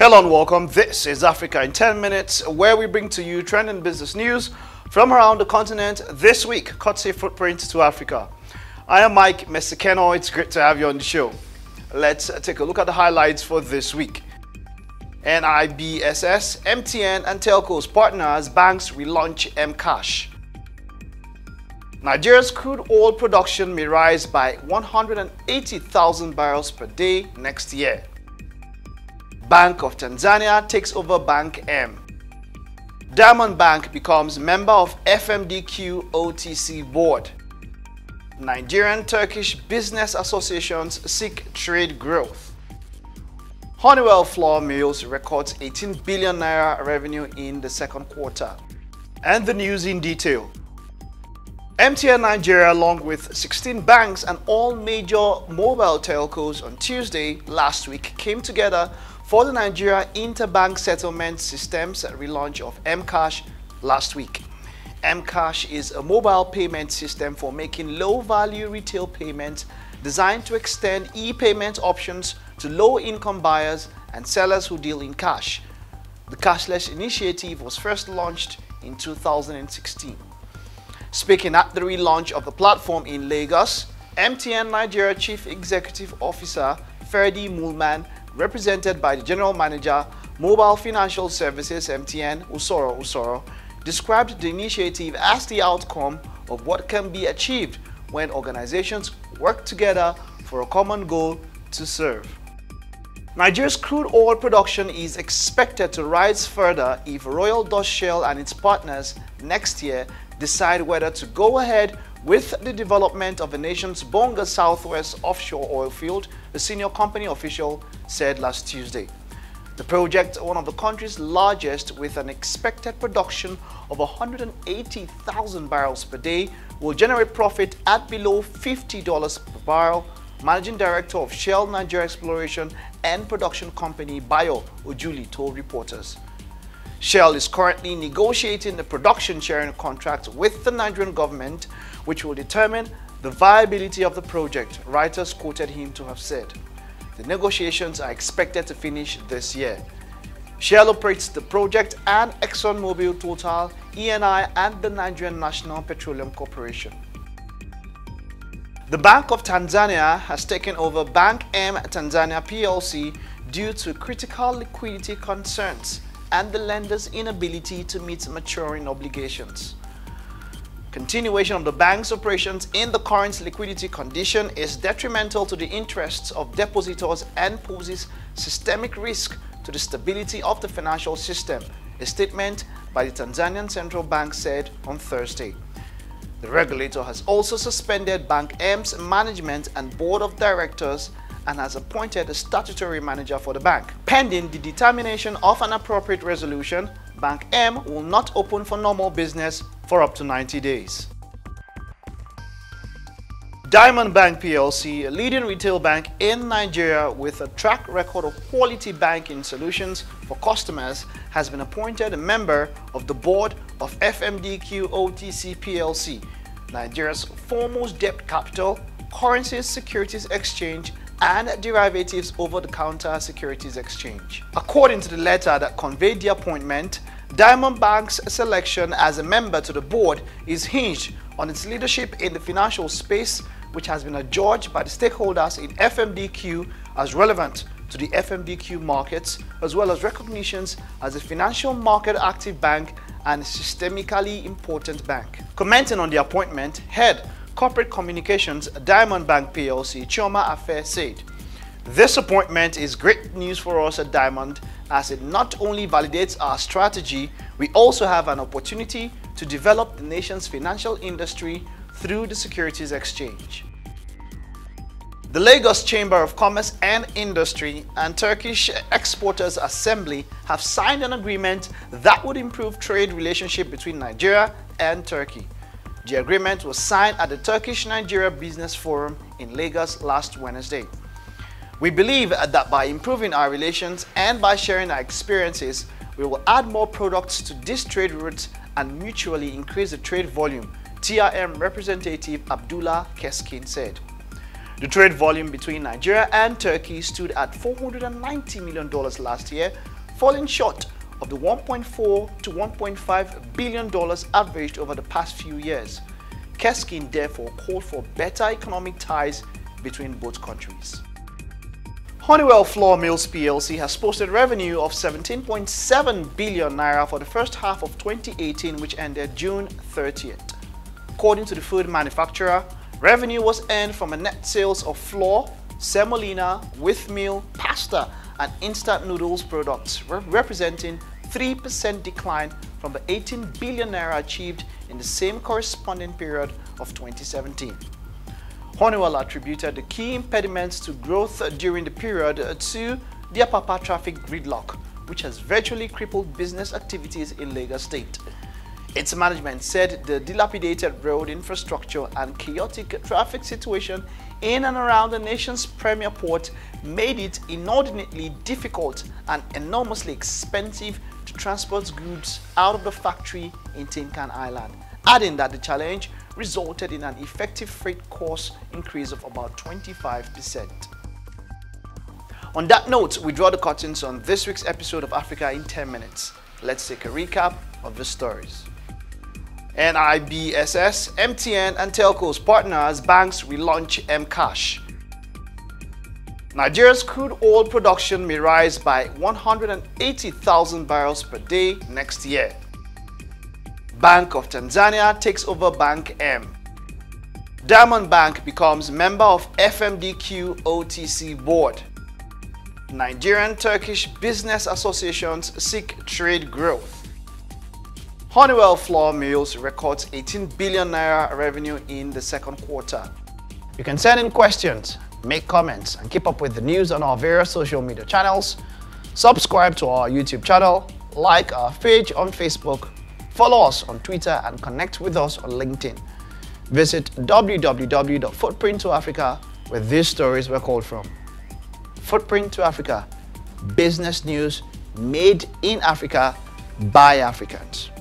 Hello and welcome. This is Africa in 10 minutes, where we bring to you trending business news from around the continent this week, courtesy Footprint to Africa. I am Mike Mesekeno. It's great to have you on the show. Let's take a look at the highlights for this week. NIBSS, MTN and telcos partner as banks relaunch mCash. Nigeria's crude oil production may rise by 180,000 barrels per day next year. Bank of Tanzania takes over Bank M. Diamond Bank becomes member of FMDQ OTC board. Nigerian-Turkish business associations seek trade growth. Honeywell Flour Mills records 18 billion naira revenue in the second quarter. And the news in detail. MTN Nigeria, along with 16 banks and all major mobile telcos on Tuesday last week, came together for the Nigeria Interbank Settlement Systems relaunch of mCash last week. mCash is a mobile payment system for making low-value retail payments designed to extend e-payment options to low-income buyers and sellers who deal in cash. The cashless initiative was first launched in 2016. Speaking at the relaunch of the platform in Lagos, MTN Nigeria Chief Executive Officer Ferdi Moolman, represented by the General Manager, Mobile Financial Services MTN, Usoro, described the initiative as the outcome of what can be achieved when organizations work together for a common goal to serve. Nigeria's crude oil production is expected to rise further if Royal Dutch Shell and its partners next year decide whether to go ahead with the development of the nation's Bonga Southwest offshore oil field, the senior company official said last Tuesday. The project, one of the country's largest with an expected production of 180,000 barrels per day, will generate profit at below $50 per barrel. Managing Director of Shell Nigeria Exploration and Production Company Bayo Ojuli told reporters. Shell is currently negotiating the production sharing contract with the Nigerian government, which will determine the viability of the project, writers quoted him to have said. The negotiations are expected to finish this year. Shell operates the project and ExxonMobil, Total, ENI and the Nigerian National Petroleum Corporation. The Bank of Tanzania has taken over Bank M Tanzania PLC due to critical liquidity concerns and the lender's inability to meet maturing obligations. Continuation of the bank's operations in the current liquidity condition is detrimental to the interests of depositors and poses systemic risk to the stability of the financial system, a statement by the Tanzanian Central Bank said on Thursday. The regulator has also suspended Bank M's management and board of directors and has appointed a statutory manager for the bank. Pending the determination of an appropriate resolution, Bank M will not open for normal business for up to 90 days. Diamond Bank PLC, a leading retail bank in Nigeria with a track record of quality banking solutions for customers, has been appointed a member of the board of FMDQ OTC PLC, Nigeria's foremost debt capital, currencies securities exchange, and derivatives over-the-counter securities exchange. According to the letter that conveyed the appointment, Diamond Bank's selection as a member to the board is hinged on its leadership in the financial space, which has been adjudged by the stakeholders in FMDQ as relevant to the FMDQ markets, as well as recognitions as a financial market active bank and a systemically important bank. Commenting on the appointment, Head Corporate Communications, Diamond Bank PLC, Chioma Afe said, "This appointment is great news for us at Diamond, as it not only validates our strategy, we also have an opportunity to develop the nation's financial industry through the securities exchange." The Lagos Chamber of Commerce and Industry and Turkish Exporters Assembly have signed an agreement that would improve trade relationship between Nigeria and Turkey. The agreement was signed at the Turkish-Nigeria Business Forum in Lagos last Wednesday. "We believe that by improving our relations and by sharing our experiences, we will add more products to these trade routes and mutually increase the trade volume," TRM representative Abdullah Keskin said. The trade volume between Nigeria and Turkey stood at $490 million last year, falling short of the $1.4 to $1.5 billion averaged over the past few years. Keskin therefore called for better economic ties between both countries. Honeywell Flour Mills plc has posted revenue of 17.7 billion naira for the first half of 2018, which ended June 30th. According to the food manufacturer, revenue was earned from a net sales of flour, semolina, wheatmeal, pasta, and instant noodles products, representing 3% decline from the 18 billion naira achieved in the same corresponding period of 2017. Honeywell attributed the key impediments to growth during the period to the Apapa traffic gridlock, which has virtually crippled business activities in Lagos State. Its management said the dilapidated road infrastructure and chaotic traffic situation in and around the nation's premier port made it inordinately difficult and enormously expensive to transport goods out of the factory in Tin Can Island, adding that the challenge resulted in an effective freight cost increase of about 25%. On that note, we draw the curtains on this week's episode of Africa in 10 minutes. Let's take a recap of the stories. NIBSS, MTN and telcos partner as banks relaunch mCash. Nigeria's crude oil production may rise by 180,000 barrels per day next year. Bank of Tanzania takes over Bank M. Diamond Bank becomes member of FMDQ OTC board. Nigerian-Turkish business associations seek trade growth. Honeywell Flour Mills records 18 billion naira revenue in the second quarter. You can send in questions, make comments, and keep up with the news on our various social media channels. Subscribe to our YouTube channel, like our page on Facebook, follow us on Twitter, and connect with us on LinkedIn. Visit www.Footprint to Africa, where these stories were called from. Footprint to Africa, business news made in Africa by Africans.